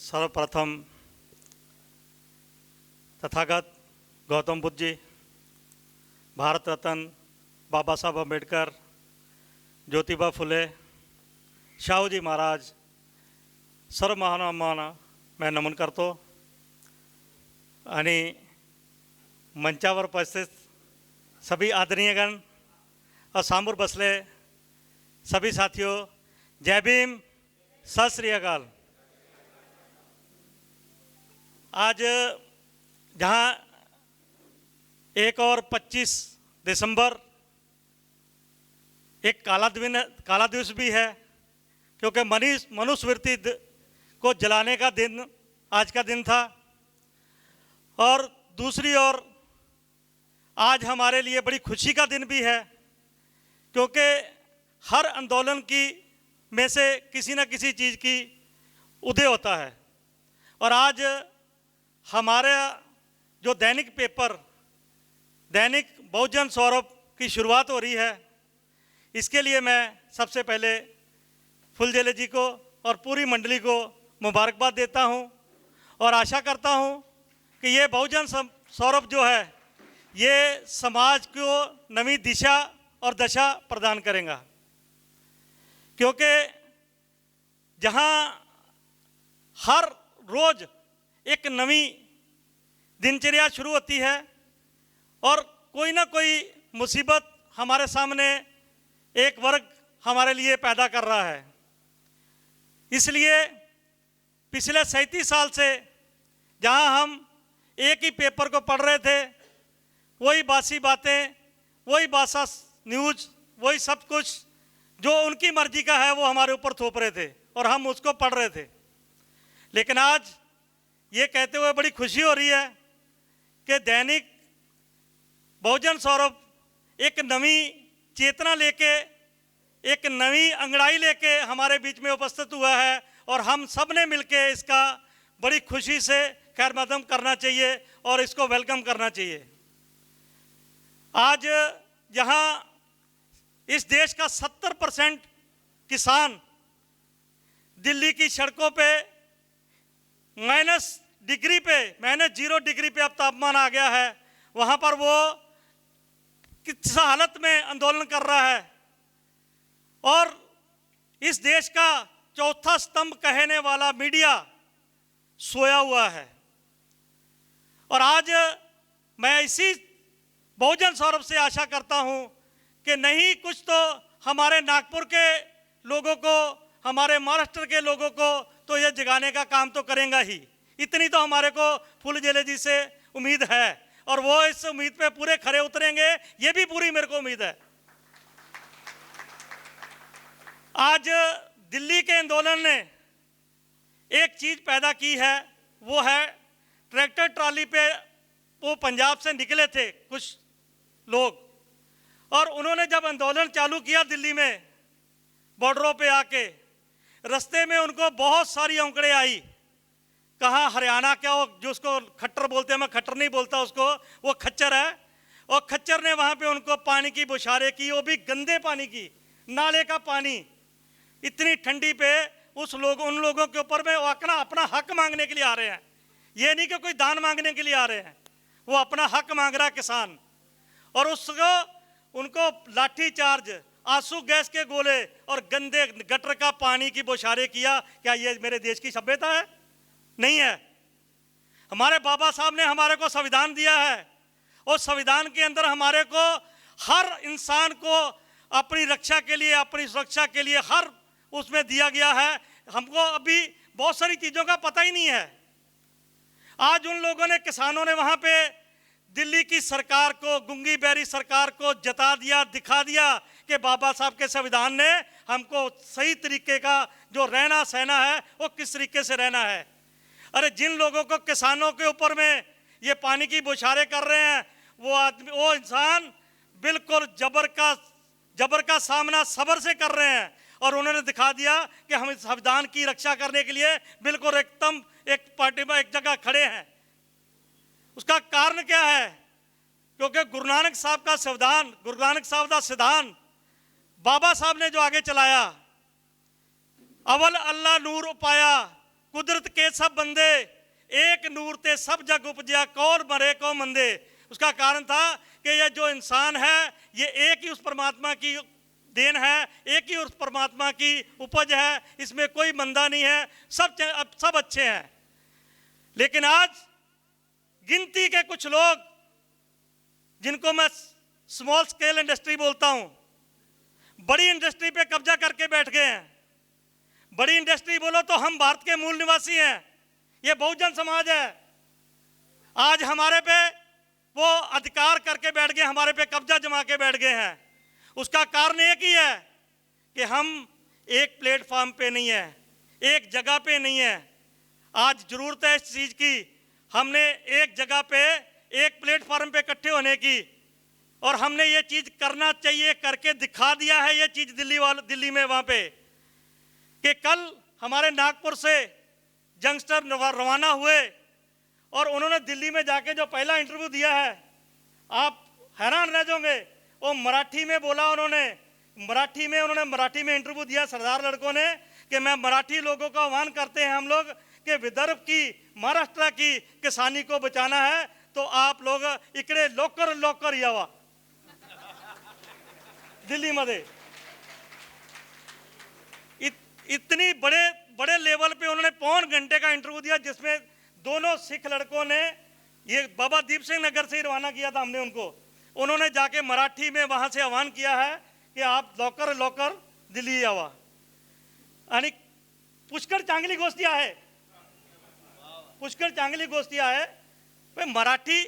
सर्वप्रथम तथागत गौतम बुद्ध जी, भारत रत्न बाबा साहब अम्बेडकर, ज्योतिबा फुले, शाहूजी महाराज सर्व महानुभावांना मैं नमन करतो आणि मंचावर उपस्थित सभी आदरणीयगण और सामोर बसले सभी साथियों, जय भीम, सत श्री अकाल। आज जहाँ 1 और 25 दिसंबर एक काला दिवस भी है, क्योंकि मनुस्मृति को जलाने का दिन आज का दिन था। और दूसरी ओर आज हमारे लिए बड़ी खुशी का दिन भी है, क्योंकि हर आंदोलन की में से किसी न किसी चीज़ की उदय होता है। और आज हमारा जो दैनिक पेपर दैनिक बहुजन सौरभ की शुरुआत हो रही है, इसके लिए मैं सबसे पहले फुलझेले जी को और पूरी मंडली को मुबारकबाद देता हूं और आशा करता हूं कि ये बहुजन सौरभ जो है ये समाज को नई दिशा और दशा प्रदान करेगा, क्योंकि जहां हर रोज़ एक नई दिनचर्या शुरू होती है और कोई ना कोई मुसीबत हमारे सामने एक वर्ग हमारे लिए पैदा कर रहा है। इसलिए पिछले 37 साल से जहां हम एक ही पेपर को पढ़ रहे थे, वही बासी बातें, वही बासा न्यूज़, वही सब कुछ जो उनकी मर्जी का है वो हमारे ऊपर थोप रहे थे और हम उसको पढ़ रहे थे। लेकिन आज ये कहते हुए बड़ी खुशी हो रही है कि दैनिक बहुजन सौरभ एक नई चेतना लेके, एक नई अंगड़ाई लेके हमारे बीच में उपस्थित हुआ है और हम सब ने मिलके इसका बड़ी खुशी से खैर मकदम करना चाहिए और इसको वेलकम करना चाहिए। आज यहाँ इस देश का 70% किसान दिल्ली की सड़कों पे -0 डिग्री पे अब तापमान आ गया है, वहाँ पर वो किस हालत में आंदोलन कर रहा है। और इस देश का चौथा स्तंभ कहने वाला मीडिया सोया हुआ है। और आज मैं इसी बहुजन सौरभ से आशा करता हूं कि नहीं कुछ तो हमारे नागपुर के लोगों को, हमारे महाराष्ट्र के लोगों को तो ये जगाने का काम तो करेगा ही। इतनी तो हमारे को फुलझेले जी से उम्मीद है और वो इस उम्मीद पे पूरे खरे उतरेंगे, ये भी पूरी मेरे को उम्मीद है। आज दिल्ली के आंदोलन ने एक चीज पैदा की है, वो है ट्रैक्टर ट्रॉली पे वो पंजाब से निकले थे कुछ लोग, और उन्होंने जब आंदोलन चालू किया दिल्ली में बॉर्डरों पे आके, रास्ते में उनको बहुत सारी औंकड़ें आई। कहाँ हरियाणा क्या वो जो उसको खट्टर बोलते हैं, मैं खट्टर नहीं बोलता उसको, वो खच्चर है। और खच्चर ने वहाँ पे उनको पानी की बौछारें की, वो भी गंदे पानी की, नाले का पानी, इतनी ठंडी पे उन लोगों के ऊपर में वो अपना हक मांगने के लिए आ रहे हैं। ये नहीं कि कोई दान मांगने के लिए आ रहे हैं, वो अपना हक मांग रहा किसान। और उनको लाठी चार्ज, आंसू गैस के गोले और गंदे गटर का पानी की बौछारें किया। क्या ये मेरे देश की सभ्यता है? नहीं है। हमारे बाबा साहब ने हमारे को संविधान दिया है और संविधान के अंदर हमारे को हर इंसान को अपनी रक्षा के लिए, अपनी सुरक्षा के लिए हर उसमें दिया गया है। हमको अभी बहुत सारी चीज़ों का पता ही नहीं है। आज उन लोगों ने, किसानों ने वहाँ पे दिल्ली की सरकार को, गुंगी बैरी सरकार को जता दिया, दिखा दिया कि बाबा साहब के संविधान ने हमको सही तरीके का जो रहना सहना है वो किस तरीके से रहना है। अरे जिन लोगों को, किसानों के ऊपर में ये पानी की बौछारें कर रहे हैं, वो इंसान बिल्कुल जबर का सामना सब्र से कर रहे हैं। और उन्होंने दिखा दिया कि हम इस संविधान की रक्षा करने के लिए बिल्कुल एकदम एक पार्टी में एक जगह खड़े हैं। उसका कारण क्या है? क्योंकि गुरु नानक साहब का सिद्धांत बाबा साहब ने जो आगे चलाया, अवल अल्लाह नूर उपाया कुदरत के सब बंदे एक नूर ते सब जग उपजा, कौन मरे कौ मंदे। उसका कारण था कि ये जो इंसान है ये एक ही उस परमात्मा की देन है, एक ही उस परमात्मा की उपज है, इसमें कोई मंदा नहीं है, सब अच्छे हैं। लेकिन आज गिनती के कुछ लोग, जिनको मैं स्मॉल स्केल इंडस्ट्री बोलता हूं, बड़ी इंडस्ट्री पे कब्जा करके बैठ गए हैं। बड़ी इंडस्ट्री बोलो तो हम भारत के मूल निवासी हैं, ये बहुजन समाज है। आज हमारे पे वो अधिकार करके बैठ गए, हमारे पे कब्जा जमा के बैठ गए हैं। उसका कारण एक ही है कि हम एक प्लेटफॉर्म पे नहीं है, एक जगह पे नहीं है। आज जरूरत है इस चीज की, हमने एक जगह पे एक प्लेटफॉर्म पे इकट्ठे होने की, और हमने ये चीज करना चाहिए, करके दिखा दिया है ये चीज दिल्ली में वहां पे, कि कल हमारे नागपुर से यंगस्टर रवाना हुए और उन्होंने दिल्ली में जाके जो पहला इंटरव्यू दिया है, आप हैरान रह जाओगे। वो मराठी में बोला, उन्होंने मराठी में इंटरव्यू दिया सरदार लड़कों ने, कि मैं मराठी लोगों का आह्वान करते हैं हम लोग कि विदर्भ की, महाराष्ट्र की किसानी को बचाना है, तो आप लोग इकडे लवकर यावा दिल्ली मध्ये। इतनी बड़े लेवल पे उन्होंने 1.25 घंटे का इंटरव्यू दिया, जिसमें दोनों सिख लड़कों ने, ये बाबा दीप सिंह नगर से ही रवाना किया था हमने उनको, उन्होंने जाके मराठी में वहां से आह्वान किया है कि आप लवकर दिल्ली यावा। आणि पुष्कळ चांगली गोष्टी आहे, पुष्कळ चांगली गोष्टी आहे। पण मराठी,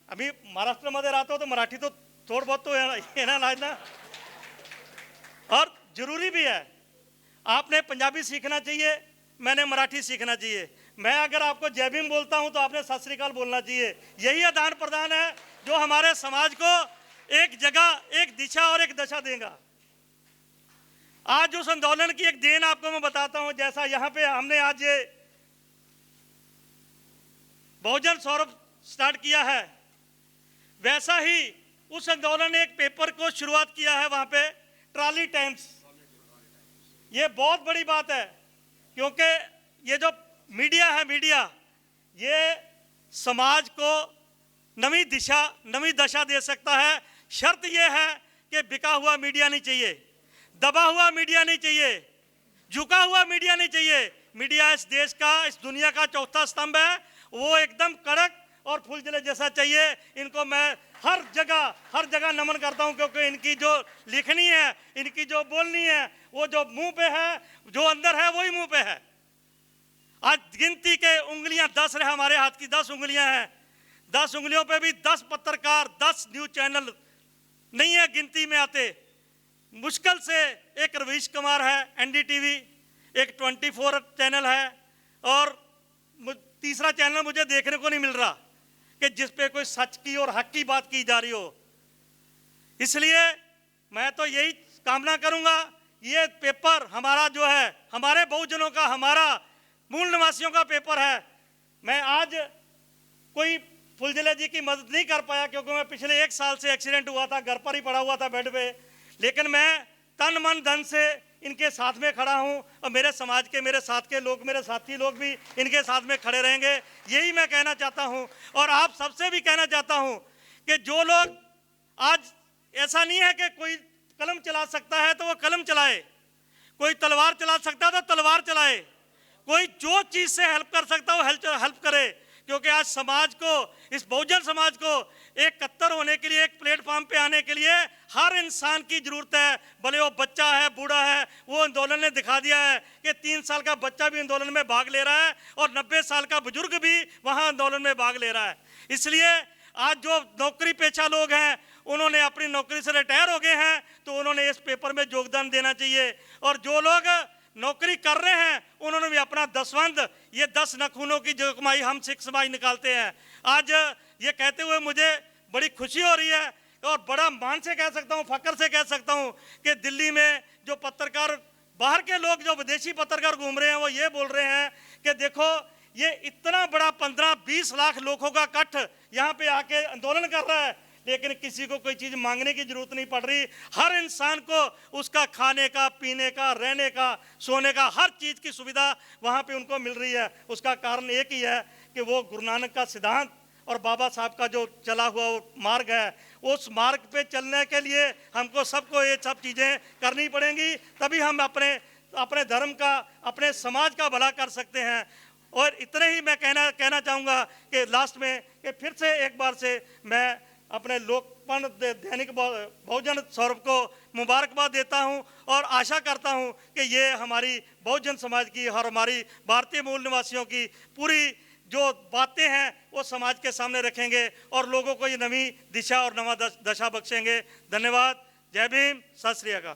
अभी महाराष्ट्र मध्ये राहतो तो मराठी तो थोड़ा बहुत तो येना ना, और जरूरी भी है। आपने पंजाबी सीखना चाहिए, मैंने मराठी सीखना चाहिए। मैं अगर आपको जय भीम बोलता हूं तो आपने सत श्री अकाल बोलना चाहिए। यही आदान प्रदान है जो हमारे समाज को एक जगह, एक दिशा और एक दशा देगा। आज उस आंदोलन की एक देन आपको मैं बताता हूं। जैसा यहां पे हमने आज ये बहुजन सौरभ स्टार्ट किया है, वैसा ही उस आंदोलन ने एक पेपर को शुरुआत किया है वहां पे, ट्रॉली टाइम्स। ये बहुत बड़ी बात है, क्योंकि ये जो मीडिया है, मीडिया ये समाज को नई दिशा, नई दशा दे सकता है। शर्त ये है कि बिका हुआ मीडिया नहीं चाहिए, दबा हुआ मीडिया नहीं चाहिए, झुका हुआ मीडिया नहीं चाहिए। मीडिया इस देश का, इस दुनिया का चौथा स्तंभ है, वो एकदम कड़क और फुलझड़े जैसा चाहिए। इनको मैं हर जगह नमन करता हूं, क्योंकि इनकी जो लिखनी है, इनकी जो बोलनी है, वो जो मुंह पे है, जो अंदर है वही मुंह पे है। आज गिनती के उंगलियां 10 रहे, हमारे हाथ की 10 उंगलियां हैं, 10 उंगलियों पे भी 10 पत्रकार, 10 न्यूज चैनल नहीं है गिनती में आते। मुश्किल से एक रवीश कुमार है एनडीटीवी, एक 24 चैनल है, और तीसरा चैनल मुझे देखने को नहीं मिल रहा कि जिस पे कोई सच की और हक की बात की जा रही हो। इसलिए मैं तो यही कामना करूंगा, ये पेपर हमारा जो है, हमारे बहुजनों का, हमारा मूल निवासियों का पेपर है। मैं आज कोई फुलझले जी की मदद नहीं कर पाया, क्योंकि मैं पिछले 1 साल से एक्सीडेंट हुआ था, घर पर ही पड़ा हुआ था बेड पे। लेकिन मैं तन मन धन से इनके साथ में खड़ा हूं, और मेरे समाज के, मेरे साथ के लोग, मेरे साथी लोग भी इनके साथ में खड़े रहेंगे। यही मैं कहना चाहता हूं, और आप सबसे भी कहना चाहता हूं कि जो लोग, आज ऐसा नहीं है कि कोई कलम चला सकता है तो वो कलम चलाए, कोई तलवार चला सकता है तो तलवार चलाए, कोई जो चीज से हेल्प कर सकता है वो हेल्प करे। क्योंकि आज समाज को, इस बहुजन समाज को एकत्र होने के लिए, एक प्लेटफॉर्म पे आने के लिए हर इंसान की जरूरत है, भले वो बच्चा है, बूढ़ा है। वो आंदोलन ने दिखा दिया है कि 3 साल का बच्चा भी आंदोलन में भाग ले रहा है, और 90 साल का बुजुर्ग भी वहां आंदोलन में भाग ले रहा है। इसलिए आज जो नौकरी पेशा लोग हैं, उन्होंने अपनी नौकरी से रिटायर हो गए हैं, तो उन्होंने इस पेपर में योगदान देना चाहिए। और जो लोग नौकरी कर रहे हैं, उन्होंने भी अपना दसवंध, ये 10 नखूनों की जो कमाई हम सिख समाज निकालते हैं। आज ये कहते हुए मुझे बड़ी खुशी हो रही है, और बड़ा मान से कह सकता हूँ, फक्र से कह सकता हूँ कि दिल्ली में जो पत्रकार, बाहर के लोग, जो विदेशी पत्रकार घूम रहे हैं, वो ये बोल रहे हैं कि देखो ये इतना बड़ा 15-20 लाख लोगों का कट यहाँ पे आके आंदोलन कर रहा है, लेकिन किसी को कोई चीज़ मांगने की जरूरत नहीं पड़ रही। हर इंसान को उसका खाने का, पीने का, रहने का, सोने का, हर चीज़ की सुविधा वहाँ पे उनको मिल रही है। उसका कारण एक ही है कि वो गुरु नानक का सिद्धांत और बाबा साहब का जो चला हुआ वो मार्ग है, उस मार्ग पे चलने के लिए हमको सबको ये सब चीज़ें करनी पड़ेंगी, तभी हम अपने धर्म का, अपने समाज का भला कर सकते हैं। और इतने ही मैं कहना चाहूँगा कि लास्ट में कि फिर से एक बार से मैं अपने लोकपन दैनिक बहुजन सौरभ को मुबारकबाद देता हूं और आशा करता हूं कि ये हमारी बहुजन समाज की और हमारी भारतीय मूल निवासियों की पूरी जो बातें हैं वो समाज के सामने रखेंगे और लोगों को ये नई दिशा और नवा दशा बख्शेंगे। धन्यवाद। जय भीम। सत श्री अकाल।